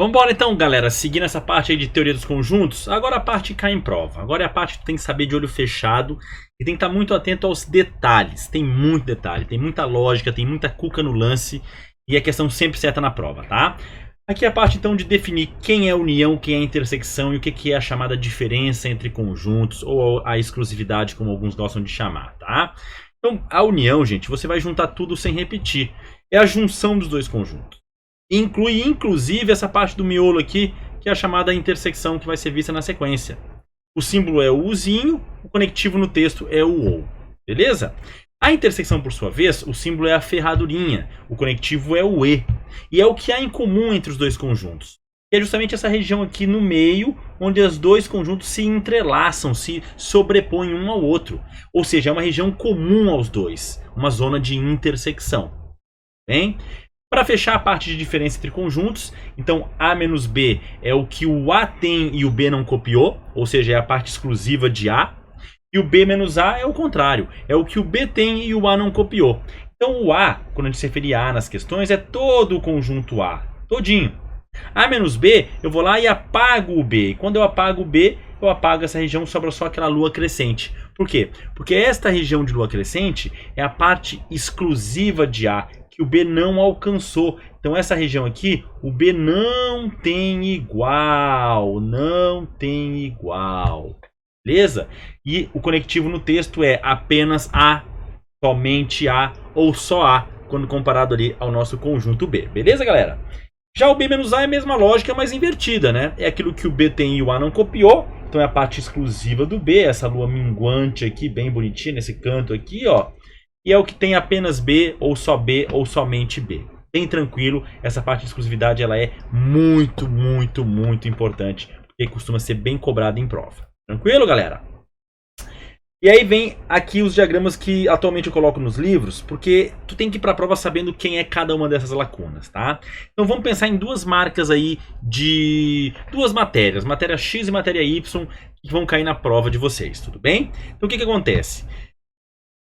Vambora então, galera, seguindo essa parte aí de teoria dos conjuntos, agora a parte cai em prova. Agora é a parte que tu tem que saber de olho fechado e tem que estar muito atento aos detalhes. Tem muito detalhe, tem muita lógica, tem muita cuca no lance e a questão sempre certa na prova, tá? Aqui é a parte então de definir quem é união, quem é intersecção e o que é a chamada diferença entre conjuntos ou a exclusividade, como alguns gostam de chamar, tá? Então, a união, gente, você vai juntar tudo sem repetir. É a junção dos dois conjuntos. Inclui, inclusive, essa parte do miolo aqui, que é a chamada intersecção, que vai ser vista na sequência. O símbolo é o uzinho, o conectivo no texto é o ou. Beleza? A intersecção, por sua vez, o símbolo é a ferradurinha, o conectivo é o e. E é o que há em comum entre os dois conjuntos. É justamente essa região aqui no meio, onde os dois conjuntos se entrelaçam, se sobrepõem um ao outro. Ou seja, é uma região comum aos dois, uma zona de intersecção. Bem? Para fechar a parte de diferença entre conjuntos, então A menos B é o que o A tem e o B não copiou, ou seja, é a parte exclusiva de A. E o B menos A é o contrário, é o que o B tem e o A não copiou. Então o A, quando a gente se referir a A nas questões, é todo o conjunto A, todinho. A menos B, eu vou lá e apago o B. E quando eu apago o B, eu apago essa região, sobra só aquela lua crescente. Por quê? Porque esta região de lua crescente é a parte exclusiva de A, que o B não alcançou. Então essa região aqui, o B não tem igual. Não tem igual. Beleza? E o conectivo no texto é apenas A, somente A ou só A, quando comparado ali ao nosso conjunto B. Beleza, galera? Já o B menos A é a mesma lógica, mas invertida, né? É aquilo que o B tem e o A não copiou. Então é a parte exclusiva do B, essa lua minguante aqui, bem bonitinha, nesse canto aqui, ó. E é o que tem apenas B, ou somente B. Bem tranquilo, essa parte de exclusividade ela é muito, muito, muito importante, porque costuma ser bem cobrada em prova. Tranquilo, galera? E aí vem aqui os diagramas que atualmente eu coloco nos livros, porque tu tem que ir para a prova sabendo quem é cada uma dessas lacunas, tá? Então vamos pensar em duas marcas aí de duas matérias, matéria X e matéria Y, que vão cair na prova de vocês, tudo bem? Então o que acontece?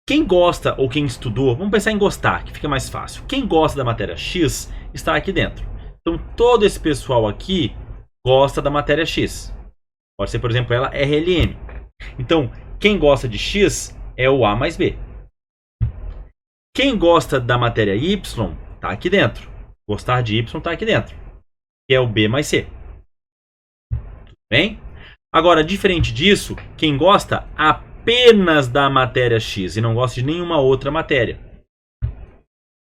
Quem gosta ou quem estudou, vamos pensar em gostar, que fica mais fácil. Quem gosta da matéria X está aqui dentro. Então todo esse pessoal aqui gosta da matéria X. Pode ser, por exemplo, ela RLM. Então, quem gosta de X é o A mais B. Quem gosta da matéria Y está aqui dentro. Gostar de Y está aqui dentro. Que é o B mais C. Tudo bem? Agora, diferente disso, quem gosta apenas da matéria X e não gosta de nenhuma outra matéria.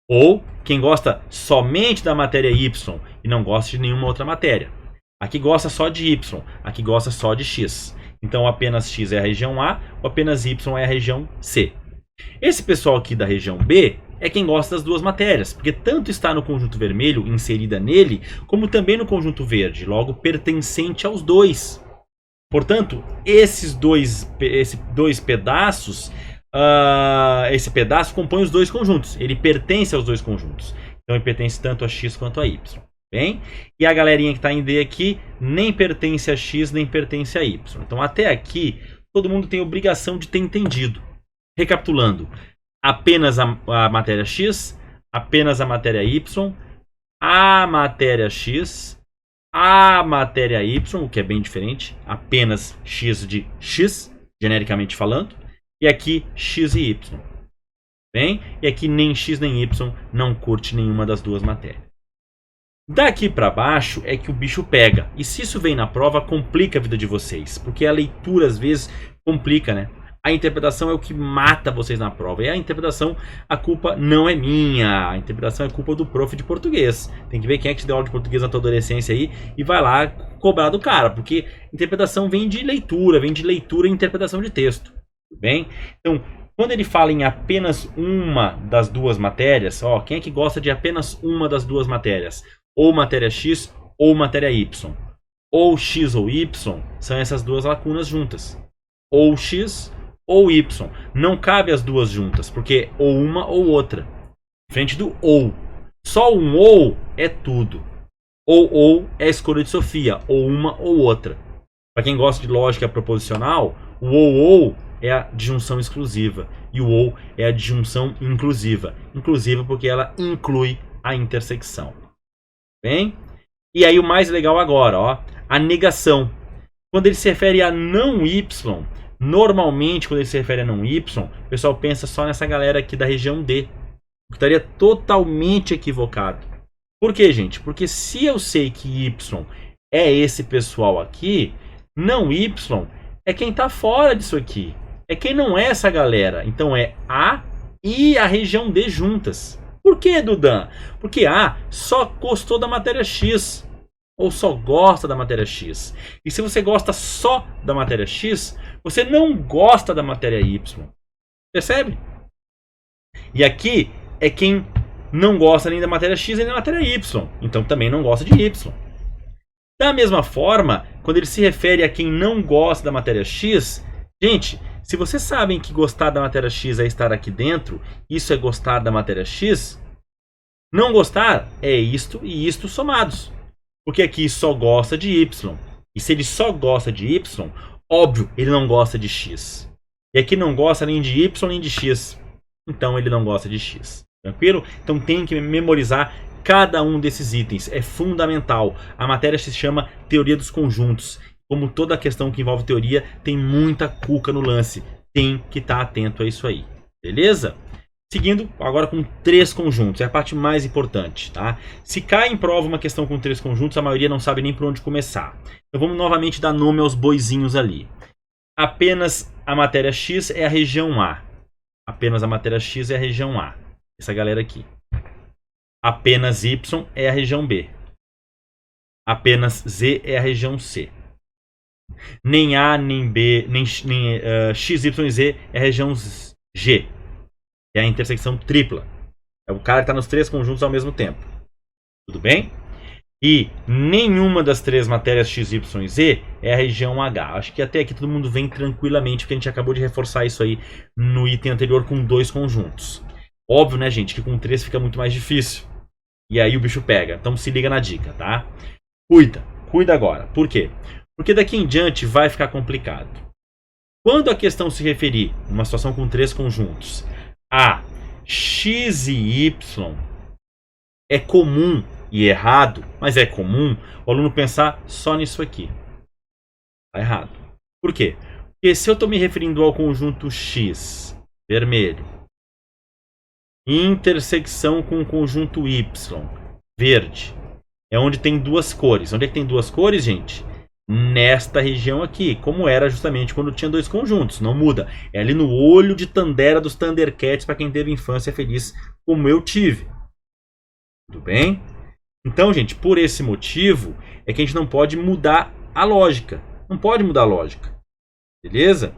Ou quem gosta somente da matéria Y e não gosta de nenhuma outra matéria. Aqui gosta só de Y, aqui gosta só de X. Então apenas X é a região A, ou apenas Y é a região C. Esse pessoal aqui da região B é quem gosta das duas matérias, porque tanto está no conjunto vermelho, inserida nele, como também no conjunto verde, logo pertencente aos dois. Portanto, esses dois pedaços, esse pedaço compõe os dois conjuntos. Ele pertence aos dois conjuntos. Então ele pertence tanto a X quanto a Y. Bem? E a galerinha que está em D aqui nem pertence a X, nem pertence a Y. Então até aqui, todo mundo tem obrigação de ter entendido. Recapitulando, apenas a matéria X, apenas a matéria Y, a matéria X, a matéria Y, o que é bem diferente, apenas X de X, genericamente falando, e aqui X e Y. Bem? E aqui nem X nem Y não curte nenhuma das duas matérias. Daqui para baixo é que o bicho pega. E se isso vem na prova, complica a vida de vocês. Porque a leitura, às vezes, complica, né? A interpretação é o que mata vocês na prova. E a interpretação, a culpa não é minha. A interpretação é culpa do prof de português. Tem que ver quem é que te deu aula de português na tua adolescência aí e vai lá cobrar do cara. Porque interpretação vem de leitura e interpretação de texto. Tudo bem? Então, quando ele fala em apenas uma das duas matérias, ó, quem é que gosta de apenas uma das duas matérias? Ou matéria X ou matéria Y. Ou X ou Y são essas duas lacunas juntas. Ou X ou Y. Não cabe as duas juntas, porque ou uma ou outra. Frente do ou. Só um ou é tudo. Ou é a escolha de Sofia. Ou uma ou outra. Para quem gosta de lógica proposicional, o ou é a disjunção exclusiva. E o ou é a disjunção inclusiva. Inclusiva porque ela inclui a intersecção. Bem? E aí o mais legal agora, ó, a negação. Quando ele se refere a não y, normalmente quando ele se refere a não y, o pessoal pensa só nessa galera aqui da região D. Estaria totalmente equivocado. Por quê, gente? Porque se eu sei que y é esse pessoal aqui, não y é quem está fora disso aqui. É quem não é essa galera. Então é A e a região D juntas. Por que, Dudan? Porque A só gostou da matéria X. Ou só gosta da matéria X. E se você gosta só da matéria X, você não gosta da matéria Y. Percebe? E aqui é quem não gosta nem da matéria X nem da matéria Y. Então também não gosta de Y. Da mesma forma, quando ele se refere a quem não gosta da matéria X, gente, se vocês sabem que gostar da matéria X é estar aqui dentro, isso é gostar da matéria X, não gostar é isto e isto somados. Porque aqui só gosta de Y. E se ele só gosta de Y, óbvio, ele não gosta de X. E aqui não gosta nem de Y nem de X. Então ele não gosta de X. Tranquilo? Então tem que memorizar cada um desses itens. É fundamental. A matéria se chama Teoria dos Conjuntos. Como toda questão que envolve teoria, tem muita cuca no lance. Tem que estar atento a isso aí. Beleza? Seguindo agora com 3 conjuntos, é a parte mais importante, tá? Se cai em prova uma questão com 3 conjuntos, a maioria não sabe nem por onde começar. Então vamos novamente dar nome aos boizinhos ali. Apenas a matéria X é a região A. Apenas a matéria X é a região A. Essa galera aqui. Apenas Y é a região B. Apenas Z é a região C. Nem A, nem B, nem X, Y e Z é a região G. É a intersecção tripla. É o cara que está nos 3 conjuntos ao mesmo tempo. Tudo bem? E nenhuma das 3 matérias X, Y e Z é a região H. Acho que até aqui todo mundo vem tranquilamente, porque a gente acabou de reforçar isso aí no item anterior com 2 conjuntos. Óbvio, né, gente, que com 3 fica muito mais difícil. E aí o bicho pega. Então se liga na dica, tá? Cuida agora. Por quê? Porque daqui em diante vai ficar complicado. Quando a questão se referir a uma situação com 3 conjuntos a X e Y, é comum e errado, mas é comum o aluno pensar só nisso aqui. Tá errado. Por quê? Porque se eu estou me referindo ao conjunto X, vermelho, intersecção com o conjunto Y, verde, é onde tem 2 cores. Onde é que tem 2 cores, gente? Nesta região aqui, como era justamente quando tinha 2 conjuntos, não muda. É ali no olho de Tandera dos Thundercats para quem teve infância feliz como eu tive. Tudo bem? Então, gente, por esse motivo é que a gente não pode mudar a lógica. Não pode mudar a lógica. Beleza?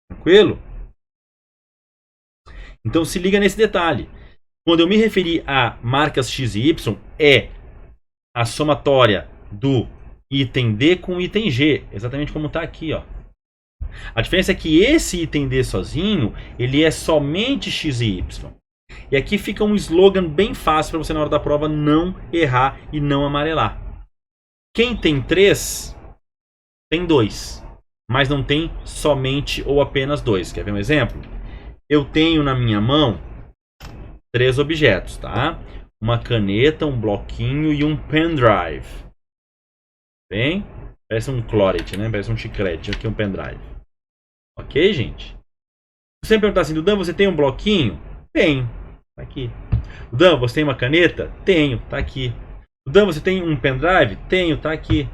Tranquilo? Então se liga nesse detalhe. Quando eu me referi a marcas X e Y, é a somatória do item D com o item G, exatamente como está aqui, ó. A diferença é que esse item D sozinho, ele é somente X e Y. E aqui fica um slogan bem fácil para você na hora da prova não errar e não amarelar. Quem tem 3, tem 2, mas não tem somente ou apenas 2. Quer ver um exemplo? Eu tenho na minha mão 3 objetos, tá? Uma caneta, um bloquinho e um pendrive. Bem, parece um clorete, né? Parece um chiclete. Aqui um pendrive. Ok, gente? Se você me perguntar assim, Dudan, você tem um bloquinho? Tenho. Tá aqui. Dudan, você tem uma caneta? Tenho. Tá aqui. Dudan, você tem um pendrive? Tenho. Tá aqui.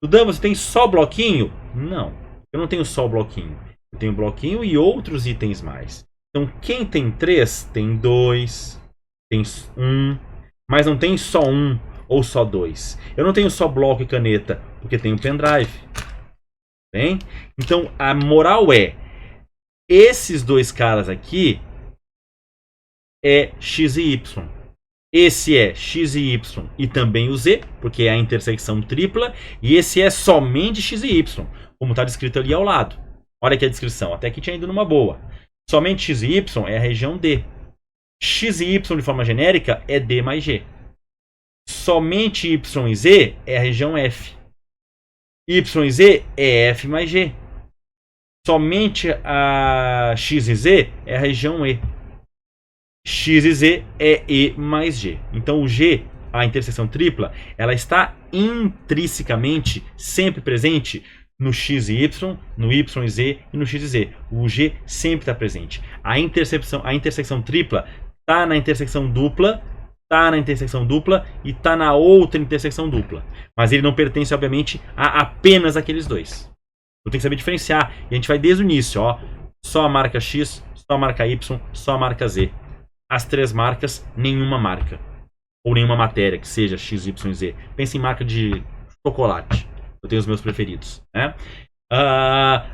Dudan, você tem só bloquinho? Não. Eu não tenho só bloquinho. Eu tenho bloquinho e outros itens mais. Então, quem tem 3, tem 2, tem 1, mas não tem só 1 ou só 2. Eu não tenho só bloco e caneta, porque tenho pendrive. Bem? Então, a moral é, esses 2 caras aqui é X e Y. Esse é X e Y e também o Z, porque é a intersecção tripla. E esse é somente X e Y, como está descrito ali ao lado. Olha aqui a descrição, até que tinha ido numa boa. Somente X e Y é a região D. X e Y de forma genérica é D mais G. Somente Y e Z é a região F. Y e Z é F mais G. Somente a X e Z é a região E. X e Z é E mais G. Então o G a interseção tripla, ela está intrinsecamente sempre presente no x e y, no y e z e no x e z. O g sempre está presente. A intersecção tripla está na intersecção dupla, está na intersecção dupla e está na outra intersecção dupla. Mas ele não pertence, obviamente, a apenas aqueles dois. Eu tenho que saber diferenciar. E a gente vai desde o início, ó. Só a marca X, só a marca Y, só a marca Z. As 3 marcas, nenhuma marca. Ou nenhuma matéria que seja X, Y e Z. Pense em marca de chocolate. Eu tenho os meus preferidos, né?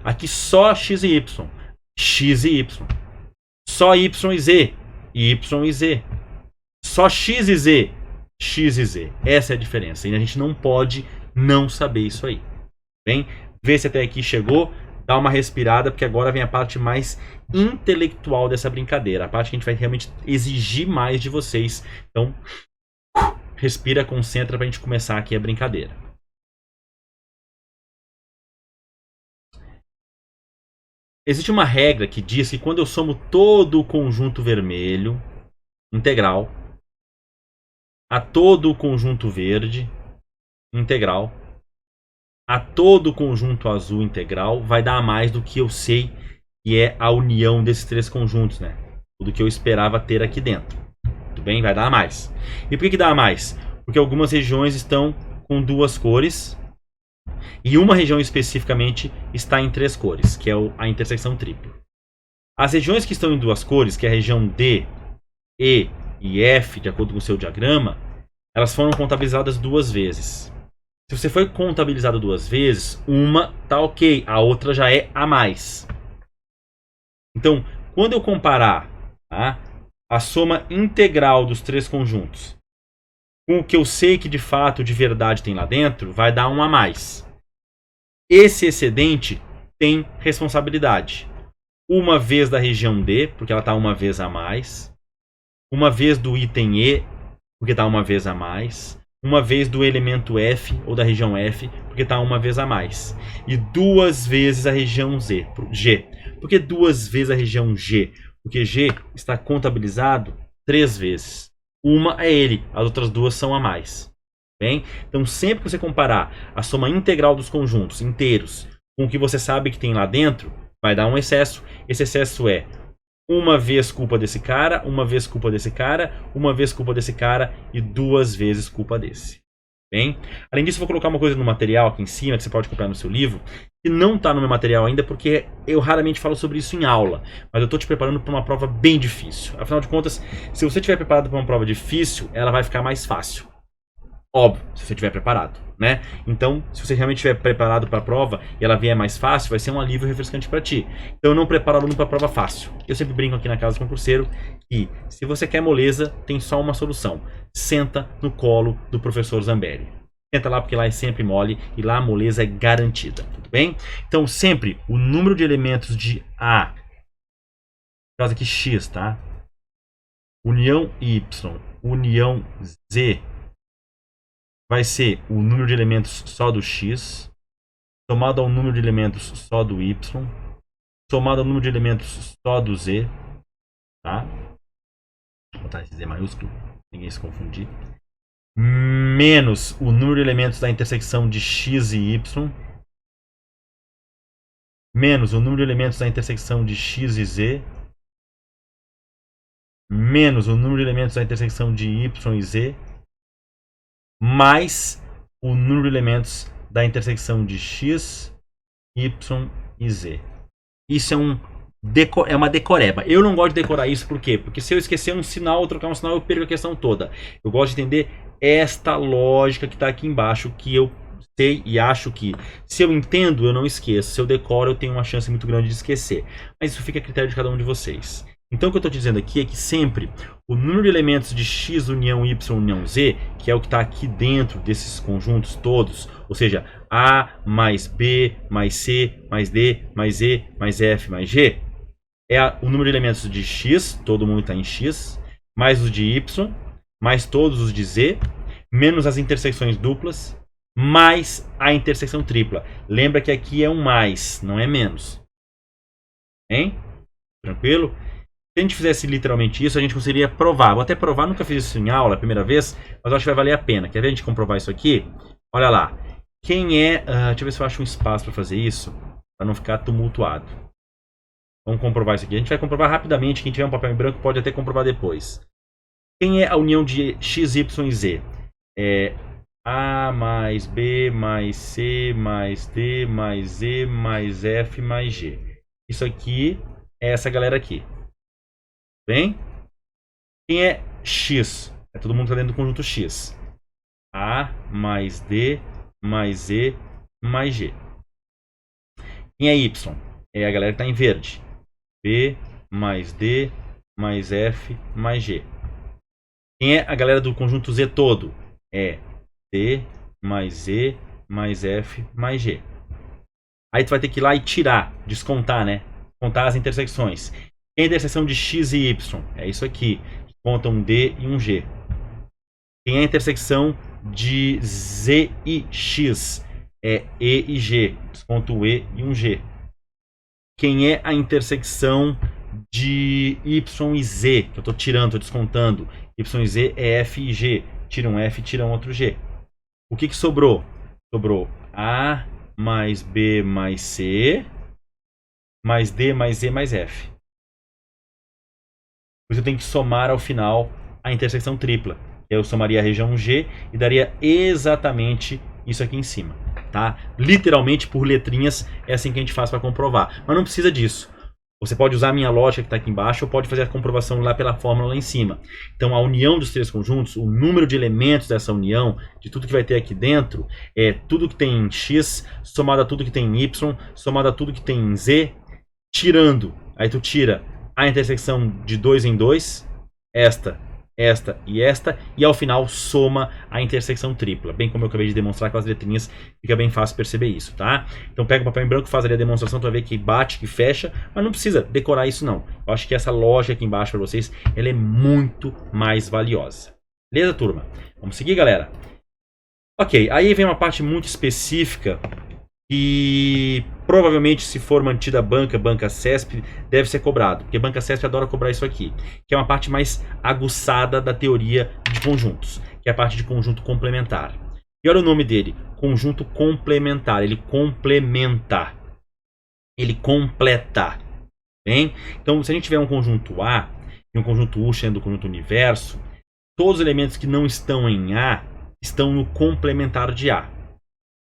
Aqui só X e Y. X e Y. Só Y e Z. Y e Z. Só X e Z. X e Z. Essa é a diferença. E a gente não pode não saber isso aí. Bem, vê se até aqui chegou. Dá uma respirada, porque agora vem a parte mais intelectual dessa brincadeira. A parte que a gente vai realmente exigir mais de vocês. Então, respira, concentra pra gente começar aqui a brincadeira. Existe uma regra que diz que quando eu somo todo o conjunto vermelho integral a todo o conjunto verde integral a todo o conjunto azul integral, vai dar mais do que eu sei que é a união desses 3 conjuntos, né? Do que eu esperava ter aqui dentro. Tudo bem? Vai dar mais. E por que dá mais? Porque algumas regiões estão com 2 cores e uma região especificamente está em 3 cores, que é a intersecção tripla. As regiões que estão em 2 cores, que é a região D, E e F, de acordo com o seu diagrama, elas foram contabilizadas 2 vezes. Se você foi contabilizado 2 vezes, uma tá ok, a outra já é a mais. Então, quando eu comparar, tá, a soma integral dos 3 conjuntos com o que eu sei que de fato, de verdade tem lá dentro, vai dar um a mais. Esse excedente tem responsabilidade. Uma vez da região D, porque ela está uma vez a mais. Uma vez do item E, porque está uma vez a mais. Uma vez do elemento F, ou da região F, porque está uma vez a mais. E 2 vezes a região G. Por que 2 vezes a região G? Porque G está contabilizado 3 vezes. Uma é ele, as outras 2 são a mais. Bem? Então, sempre que você comparar a soma integral dos conjuntos inteiros com o que você sabe que tem lá dentro, vai dar um excesso. Esse excesso é uma vez culpa desse cara, uma vez culpa desse cara, uma vez culpa desse cara e 2 vezes culpa desse. Bem? Além disso, eu vou colocar uma coisa no material aqui em cima que você pode comprar no seu livro, que não está no meu material ainda porque eu raramente falo sobre isso em aula, mas eu estou te preparando para uma prova bem difícil. Afinal de contas, se você estiver preparado para uma prova difícil, ela vai ficar mais fácil. Óbvio, se você estiver preparado, né? Então, se você realmente estiver preparado para a prova e ela vier mais fácil, vai ser um alívio refrescante para ti. Então, eu não preparo aluno para a prova fácil. Eu sempre brinco aqui na casa do concurseiro que, se você quer moleza, tem só uma solução. Senta no colo do professor Zambelli. Senta lá, porque lá é sempre mole e lá a moleza é garantida. Tudo bem? Então, sempre o número de elementos de A, no caso aqui X, tá? União Y, união Z, vai ser o número de elementos só do X, somado ao número de elementos só do Y, somado ao número de elementos só do Z, tá? Vou botar esse Z maiúsculo, ninguém se confundir. Menos o número de elementos da intersecção de X e Y, menos o número de elementos da intersecção de X e Z, menos o número de elementos da intersecção de Y e Z, mais o número de elementos da intersecção de X, Y e Z. Isso é uma decoreba. Eu não gosto de decorar isso, por quê? Porque se eu esquecer um sinal ou trocar um sinal, eu perco a questão toda. Eu gosto de entender esta lógica que está aqui embaixo, que eu sei e acho que, se eu entendo, eu não esqueço. Se eu decoro, eu tenho uma chance muito grande de esquecer. Mas isso fica a critério de cada um de vocês. Então, o que eu estou dizendo aqui é que sempre o número de elementos de X união Y união Z, que é o que está aqui dentro desses conjuntos todos, ou seja, A mais B mais C mais D mais E mais F mais G, é o número de elementos de X, todo mundo está em X, mais os de Y, mais todos os de Z, menos as intersecções duplas, mais a intersecção tripla. Lembra que aqui é um mais, não é menos. Hein? Tranquilo? Se a gente fizesse literalmente isso, a gente conseguiria provar. Vou até provar, nunca fiz isso em aula, a primeira vez, mas eu acho que vai valer a pena. Quer ver a gente comprovar isso aqui? Olha lá. Quem é... deixa eu ver se eu acho um espaço para fazer isso, para não ficar tumultuado. Vamos comprovar isso aqui. A gente vai comprovar rapidamente. Quem tiver um papel em branco pode até comprovar depois. Quem é a união de x, y e z? É A mais B mais C mais D mais E mais F mais G. Isso aqui é essa galera aqui. Bem? Quem é x? É todo mundo que está dentro do conjunto x. A mais D mais E mais G. Quem é y? É a galera que está em verde. B mais D mais F mais G. Quem é a galera do conjunto Z todo? É D mais E mais F mais G. Aí tu vai ter que ir lá e tirar, descontar, né? Contar as intersecções. Quem é a interseção de x e y? É isso aqui. Conta um D e um G. Quem é a intersecção de Z e X? É E e G. Desconto o E e um G. Quem é a intersecção de Y e Z? Que eu estou tirando, estou descontando. Y e Z é F e G. Tira um F e tira um outro G. O que sobrou? Sobrou A mais B mais C mais D mais E mais F. Por isso eu tenho que somar ao final a intersecção tripla. Eu somaria a região G e daria exatamente isso aqui em cima. Tá? Literalmente por letrinhas é assim que a gente faz para comprovar. Mas não precisa disso. Você pode usar a minha lógica que está aqui embaixo ou pode fazer a comprovação lá pela fórmula lá em cima. Então a união dos três conjuntos, o número de elementos dessa união, de tudo que vai ter aqui dentro, é tudo que tem em X, somado a tudo que tem em Y, somado a tudo que tem em Z, tirando. Aí tu tira a intersecção de 2 em 2, esta e ao final soma a intersecção tripla. Bem como eu acabei de demonstrar com as letrinhas, fica bem fácil perceber isso, tá? Então pega o papel em branco, faz ali a demonstração, tu vai ver que bate, que fecha, mas não precisa decorar isso não. Eu acho que essa lógica aqui embaixo para vocês, ela é muito mais valiosa. Beleza, turma? Vamos seguir, galera? Ok, aí vem uma parte muito específica que provavelmente, se for mantida a banca CESP, deve ser cobrado, porque banca CESP adora cobrar isso aqui, que é uma parte mais aguçada da teoria de conjuntos, que é a parte de conjunto complementar. E olha o nome dele, conjunto complementar, ele complementa, ele completa. Bem? Então, se a gente tiver um conjunto A e um conjunto U sendo do conjunto universo, todos os elementos que não estão em A estão no complementar de A.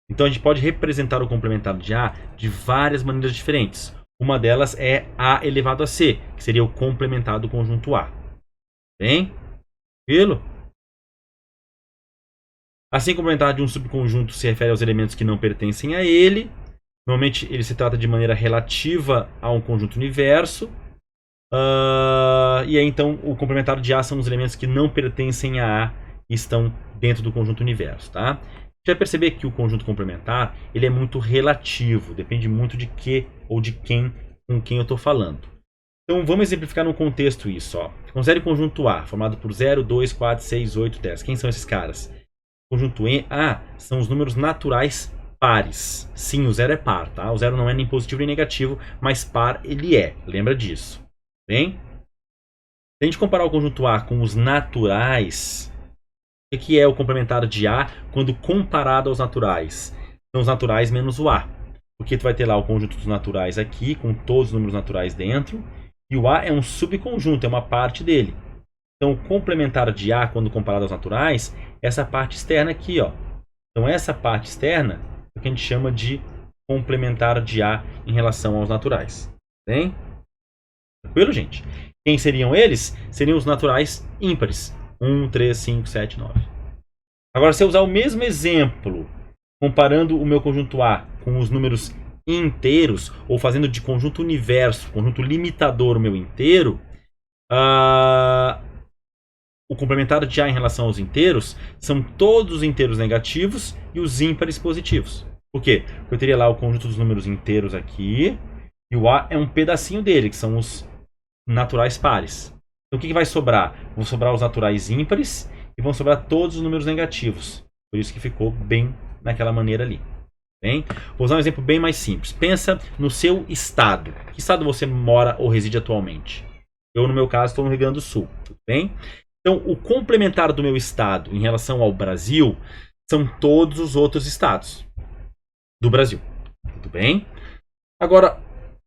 Então a gente pode representar o complementar de A de várias maneiras diferentes. Uma delas é A elevado a C, que seria o complementar do conjunto A. Bem? Tranquilo? Assim, o complementar de um subconjunto se refere aos elementos que não pertencem a ele. Normalmente ele se trata de maneira relativa a um conjunto universo. E aí então o complementar de A são os elementos que não pertencem a A e estão dentro do conjunto universo, tá? Você vai perceber que o conjunto complementar ele é muito relativo, depende muito de que ou de quem com quem eu estou falando. Então vamos exemplificar no contexto isso. Ó. Considere o conjunto A, formado por 0, 2, 4, 6, 8, 10. Quem são esses caras? O conjunto A são os números naturais pares. Sim, o 0 é par, tá? O 0 não é nem positivo nem negativo, mas par ele é. Lembra disso. Bem? Se a gente comparar o conjunto A com os naturais, o que é o complementar de A quando comparado aos naturais? São os naturais menos o A. Porque tu vai ter lá o conjunto dos naturais aqui, com todos os números naturais dentro. E o A é um subconjunto, é uma parte dele. Então o complementar de A quando comparado aos naturais é essa parte externa aqui. Ó. Então essa parte externa é o que a gente chama de complementar de A em relação aos naturais. Bem? Tranquilo, gente? Quem seriam eles? Seriam os naturais ímpares. 1, 3, 5, 7, 9. Agora, se eu usar o mesmo exemplo, comparando o meu conjunto A com os números inteiros, ou fazendo de conjunto universo, conjunto limitador o meu inteiro, o complementar de A em relação aos inteiros são todos os inteiros negativos e os ímpares positivos. Por quê? Porque eu teria lá o conjunto dos números inteiros aqui, e o A é um pedacinho dele, que são os naturais pares. Então o que vai sobrar? Vão sobrar os naturais ímpares e vão sobrar todos os números negativos. Por isso que ficou bem naquela maneira ali. Bem? Vou usar um exemplo bem mais simples. Pensa no seu estado. Que estado você mora ou reside atualmente? Eu, no meu caso, estou no Rio Grande do Sul. Tudo bem? Então, o complementar do meu estado em relação ao Brasil são todos os outros estados do Brasil. Tudo bem? Agora,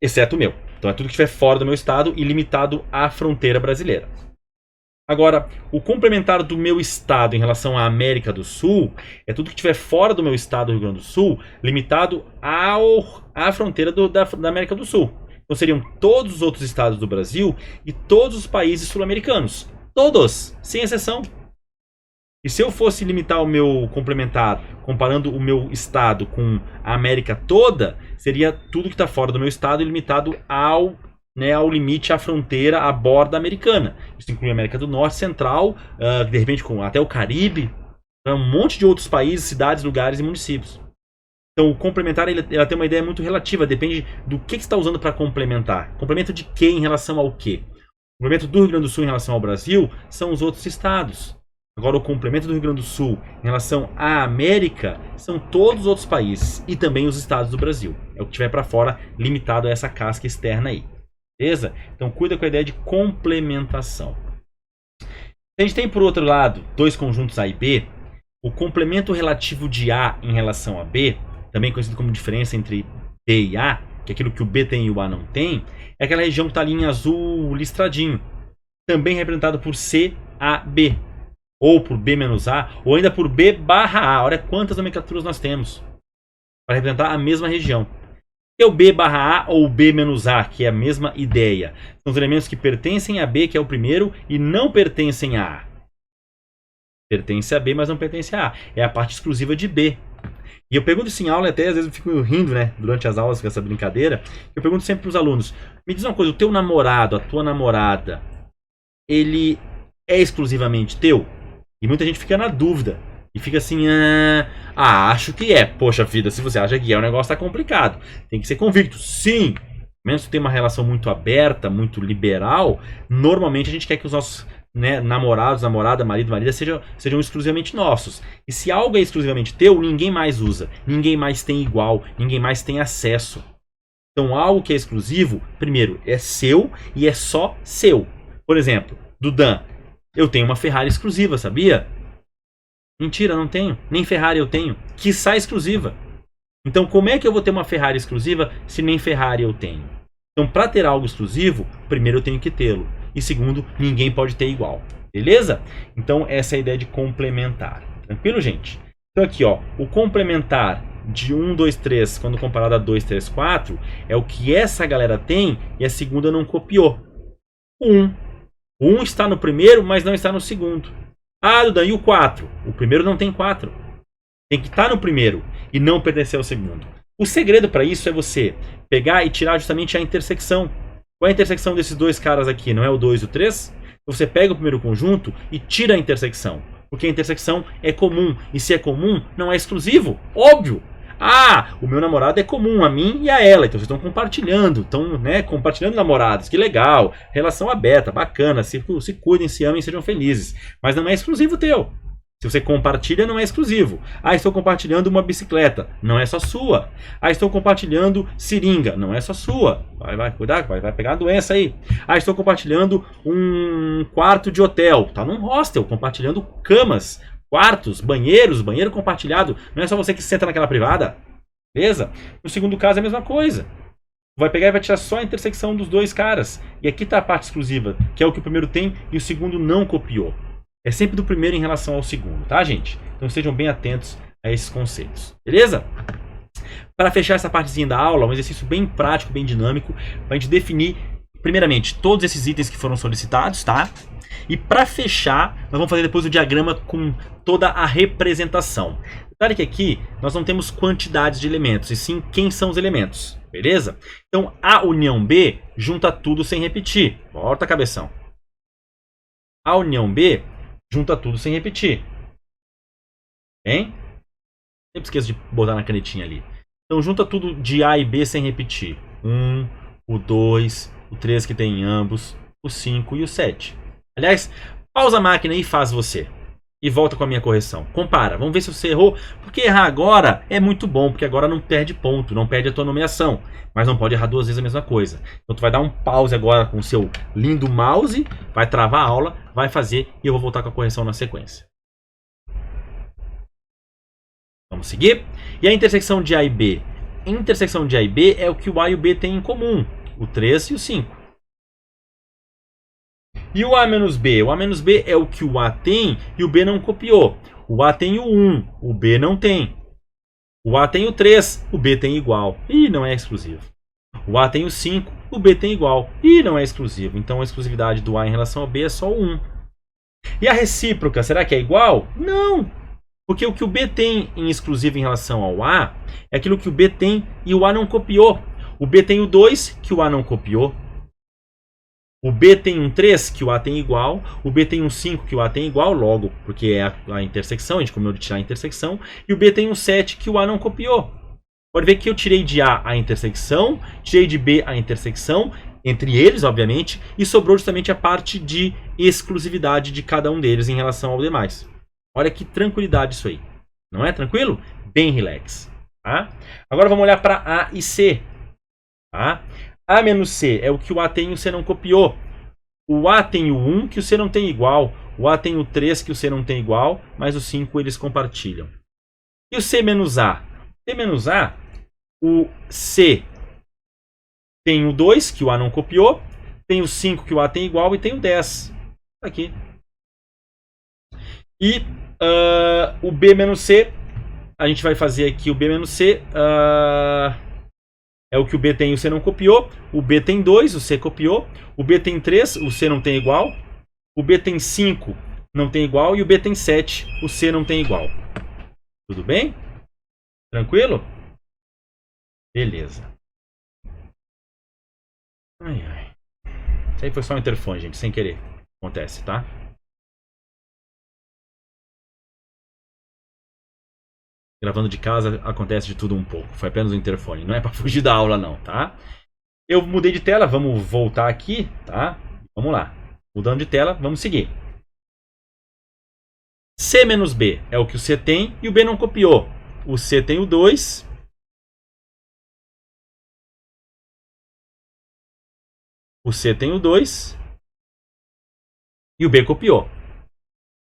exceto o meu. Então, é tudo que estiver fora do meu estado e limitado à fronteira brasileira. Agora, o complementar do meu estado em relação à América do Sul é tudo que estiver fora do meu estado do Rio Grande do Sul, limitado à fronteira da América do Sul. Então seriam todos os outros estados do Brasil e todos os países sul-americanos. Todos, sem exceção. E se eu fosse limitar o meu complementar, comparando o meu estado com a América toda, seria tudo que está fora do meu estado e limitado ao limite, à fronteira, à borda americana. Isso inclui a América do Norte, Central, de repente até o Caribe, um monte de outros países, cidades, lugares e municípios. Então o complementar ela tem uma ideia muito relativa, depende do que você está usando para complementar. Complemento de quê em relação ao quê? O complemento do Rio Grande do Sul em relação ao Brasil são os outros estados. Agora o complemento do Rio Grande do Sul em relação à América são todos os outros países e também os estados do Brasil. É o que tiver para fora, limitado a essa casca externa aí. Beleza? Então cuida com a ideia de complementação. A gente tem por outro lado dois conjuntos A e B. O complemento relativo de A em relação a B, também conhecido como diferença entre B e A, que é aquilo que o B tem e o A não tem, é aquela região que está ali em azul listradinho. Também representado por CAB, ou por B menos A, ou ainda por B barra A. Olha quantas nomenclaturas nós temos para representar a mesma região. E o B barra A ou B menos A, que é a mesma ideia. São os elementos que pertencem a B, que é o primeiro, e não pertencem a A. Pertence a B, mas não pertence a A. É a parte exclusiva de B. E eu pergunto isso em aula, até às vezes eu fico rindo, né? Durante as aulas com essa brincadeira. Eu pergunto sempre para os alunos: me diz uma coisa, o teu namorado, a tua namorada, ele é exclusivamente teu? E muita gente fica na dúvida. E fica assim, acho que é. Poxa vida, se você acha que é, o negócio tá complicado. Tem que ser convicto. Sim! Mesmo se tem uma relação muito aberta, muito liberal, normalmente a gente quer que os nossos namorados, namorada, marido, marida sejam exclusivamente nossos. E se algo é exclusivamente teu, ninguém mais usa. Ninguém mais tem igual. Ninguém mais tem acesso. Então algo que é exclusivo, primeiro, é seu e é só seu. Por exemplo, Dudan, eu tenho uma Ferrari exclusiva, sabia? Mentira, não tenho. Nem Ferrari eu tenho. Quiçá exclusiva. Então, como é que eu vou ter uma Ferrari exclusiva se nem Ferrari eu tenho? Então, para ter algo exclusivo, primeiro eu tenho que tê-lo. E segundo, ninguém pode ter igual. Beleza? Então, essa é a ideia de complementar. Tranquilo, gente? Então, aqui, ó, o complementar de 1, 2, 3, quando comparado a 2, 3, 4, é o que essa galera tem e a segunda não copiou. O 1 está no primeiro, mas não está no segundo. Ah, Dudan, e o 4? O primeiro não tem 4. Tem que estar no primeiro e não pertencer ao segundo. O segredo para isso é você pegar e tirar justamente a intersecção. Qual é a intersecção desses dois caras aqui? Não é o 2 e o 3? Você pega o primeiro conjunto e tira a intersecção. Porque a intersecção é comum. E se é comum, não é exclusivo. Óbvio! Ah, o meu namorado é comum a mim e a ela. Então vocês estão compartilhando. Estão compartilhando namorados. Que legal. Relação aberta, bacana. Se cuidem, se amem, sejam felizes. Mas não é exclusivo teu. Se você compartilha, não é exclusivo. Ah, estou compartilhando uma bicicleta. Não é só sua. Ah, estou compartilhando seringa. Não é só sua. Vai cuidar, vai pegar a doença aí. Ah, estou compartilhando um quarto de hotel. Tá num hostel, compartilhando camas, quartos, banheiro compartilhado. Não é só você que senta naquela privada. Beleza? No segundo caso é a mesma coisa. Vai pegar e vai tirar só a intersecção dos dois caras. E aqui está a parte exclusiva, que é o que o primeiro tem e o segundo não copiou. É sempre do primeiro em relação ao segundo, tá, gente? Então estejam bem atentos a esses conceitos. Beleza? Para fechar essa partezinha da aula, um exercício bem prático, bem dinâmico, para a gente definir, primeiramente, todos esses itens que foram solicitados, tá? E para fechar, nós vamos fazer depois o diagrama com toda a representação. Detalhe que aqui nós não temos quantidades de elementos, e sim quem são os elementos, beleza? Então A união B junta tudo sem repetir. Volta, cabeção. A união B junta tudo sem repetir. Bem? Sempre esqueço de botar na canetinha ali. Então junta tudo de A e B sem repetir. 1, o 2, o 3 que tem em ambos, o 5 e o 7. Aliás, pausa a máquina e faz você. e volta com a minha correção. Compara, vamos ver se você errou. Porque errar agora é muito bom, porque agora não perde ponto, não perde a tua nomeação. Mas não pode errar duas vezes a mesma coisa. Então tu vai dar um pause agora com o seu lindo mouse, vai travar a aula, vai fazer e eu vou voltar com a correção na sequência. Vamos seguir? E a intersecção de A e B? A intersecção de A e B é o que o A e o B têm em comum, o 3 e o 5. E o A menos B? O A menos B é o que o A tem e o B não copiou. O A tem o 1, o B não tem. O A tem o 3, o B tem igual. E não é exclusivo. O A tem o 5, o B tem igual. E não é exclusivo. Então a exclusividade do A em relação ao B é só o 1. E a recíproca, será que é igual? Não! Porque o que o B tem em exclusivo em relação ao A é aquilo que o B tem e o A não copiou. O B tem o 2, que o A não copiou. O B tem um 3, que o A tem igual. O B tem um 5, que o A tem igual, logo, porque é a intersecção, a gente combinou de tirar a intersecção. E o B tem um 7, que o A não copiou. Pode ver que eu tirei de A a intersecção, tirei de B a intersecção, entre eles, obviamente, e sobrou justamente a parte de exclusividade de cada um deles em relação ao demais. Olha que tranquilidade isso aí. Não é tranquilo? Bem relax. Tá? Agora vamos olhar para A e C. Tá? A menos C é o que o A tem e o C não copiou. O A tem o 1 que o C não tem igual. O A tem o 3 que o C não tem igual. Mas o 5 eles compartilham. E o C menos A? C menos A, o C tem o 2 que o A não copiou. Tem o 5 que o A tem igual. E tem o 10. Aqui. E o B menos C. A gente vai fazer aqui o B menos C. É o que o B tem e o C não copiou. O B tem 2, o C copiou. O B tem 3, o C não tem igual. O B tem 5, não tem igual. E o B tem 7, o C não tem igual. Tudo bem? Tranquilo? Beleza. Ai, ai. Isso aí foi só um interfone, gente, sem querer. Acontece, tá? Gravando de casa acontece de tudo um pouco. Foi apenas um interfone. Não é para fugir da aula não, tá? Eu mudei de tela. Vamos voltar aqui, tá? Vamos lá. Mudando de tela, vamos seguir. C menos B é o que o C tem e o B não copiou. O C tem o 2. O C tem o 2. E o B copiou.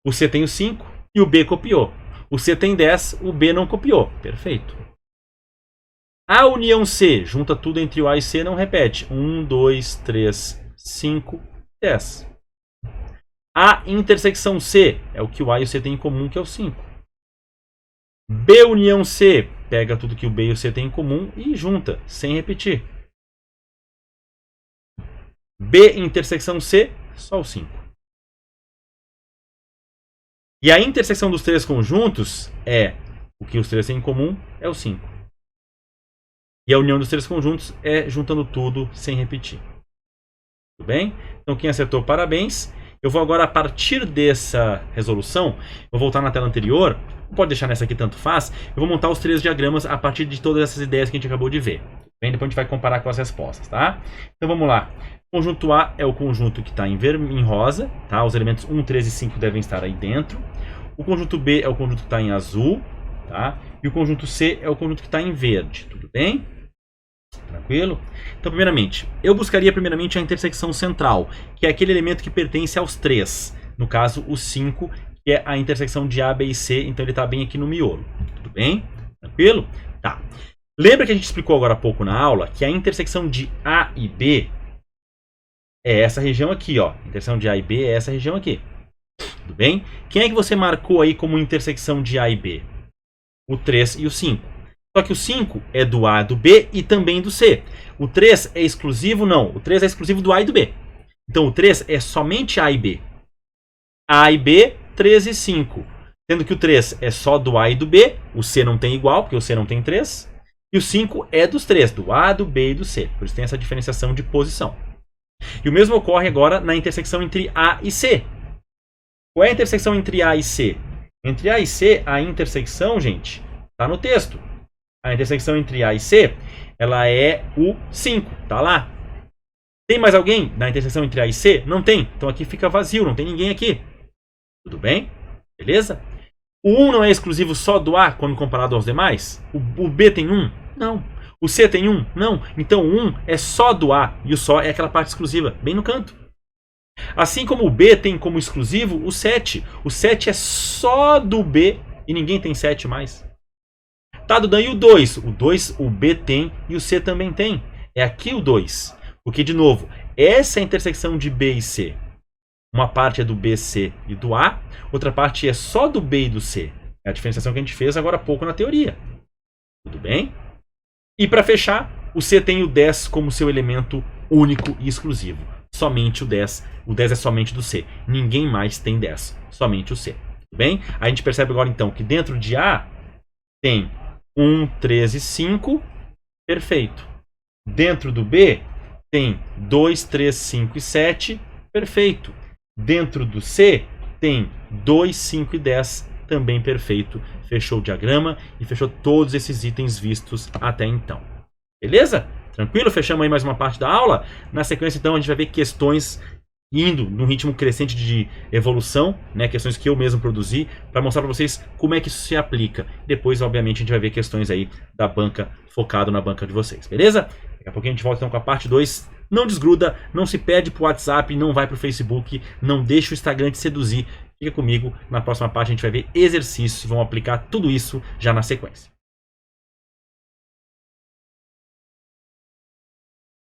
O C tem o 5 e o B copiou. O C tem 10, o B não copiou. Perfeito. A união C, junta tudo entre o A e C, não repete. 1, 2, 3, 5, 10. A intersecção C é o que o A e o C têm em comum, que é o 5. B união C, pega tudo que o B e o C têm em comum e junta, sem repetir. B intersecção C, só o 5. E a intersecção dos três conjuntos é o que os três têm em comum, é o 5. E a união dos três conjuntos é juntando tudo sem repetir. Tudo bem? Então quem acertou, parabéns. Eu vou agora, a partir dessa resolução, vou voltar na tela anterior. Não pode deixar nessa aqui, tanto faz. Eu vou montar os três diagramas a partir de todas essas ideias que a gente acabou de ver. Bem, depois a gente vai comparar com as respostas, tá? Então vamos lá. O conjunto A é o conjunto que está em rosa, tá? Os elementos 1, 3 e 5 devem estar aí dentro. O conjunto B é o conjunto que está em azul, tá? E o conjunto C é o conjunto que está em verde, tudo bem? Tranquilo? Então, primeiramente, eu buscaria primeiramente a intersecção central, que é aquele elemento que pertence aos três. No caso, o 5, que é a intersecção de A, B e C, então ele está bem aqui no miolo. Tudo bem? Tranquilo? Tá. Lembra que a gente explicou agora há pouco na aula que a intersecção de A e B é essa região aqui, ó. A intersecção de A e B é essa região aqui. Tudo bem? Quem é que você marcou aí como intersecção de A e B? O 3 e o 5. Só que o 5 é do A, do B e também do C. O 3 é exclusivo? Não. O 3 é exclusivo do A e do B. Então o 3 é somente A e B. A e B, 3 e 5. Sendo que o 3 é só do A e do B. O C não tem igual, porque o C não tem 3. E o 5 é dos 3, do A, do B e do C. Por isso tem essa diferenciação de posição. E o mesmo ocorre agora na intersecção entre A e C. Qual é a intersecção entre A e C? Entre A e C, a intersecção, gente, está no texto. A intersecção entre A e C, ela é o 5, tá lá. Tem mais alguém na intersecção entre A e C? Não tem. Então aqui fica vazio, não tem ninguém aqui. Tudo bem? Beleza? O 1 não é exclusivo só do A quando comparado aos demais? O B tem 1? Não. O C tem 1? Não. Então o 1 é só do A e o só é aquela parte exclusiva, bem no canto. Assim como o B tem como exclusivo o 7. O 7 é só do B e ninguém tem 7 mais. Tá, Dudan, e o 2? O 2 o B tem e o C também tem. É aqui o 2. Porque, de novo, essa é a intersecção de B e C. Uma parte é do B, C e do A, outra parte é só do B e do C. É a diferenciação que a gente fez agora há pouco na teoria. Tudo bem? E para fechar, o C tem o 10 como seu elemento único e exclusivo. Somente o 10. O 10 é somente do C. Ninguém mais tem 10. Somente o C. Tudo bem? A gente percebe agora então que dentro de A tem 1, 3 e 5. Perfeito. Dentro do B tem 2, 3, 5 e 7. Perfeito. Dentro do C tem 2, 5 e 10. Também perfeito. Fechou o diagrama e fechou todos esses itens vistos até então. Beleza? Tranquilo? Fechamos aí mais uma parte da aula. Na sequência, então, a gente vai ver questões indo num ritmo crescente de evolução, né? Questões que eu mesmo produzi, para mostrar para vocês como é que isso se aplica. Depois, obviamente, a gente vai ver questões aí da banca, focado na banca de vocês. Beleza? Daqui a pouquinho a gente volta então com a parte 2. Não desgruda, não se perde pro WhatsApp, não vai pro Facebook, não deixa o Instagram te seduzir. Fica comigo, na próxima parte a gente vai ver exercícios e vamos aplicar tudo isso já na sequência.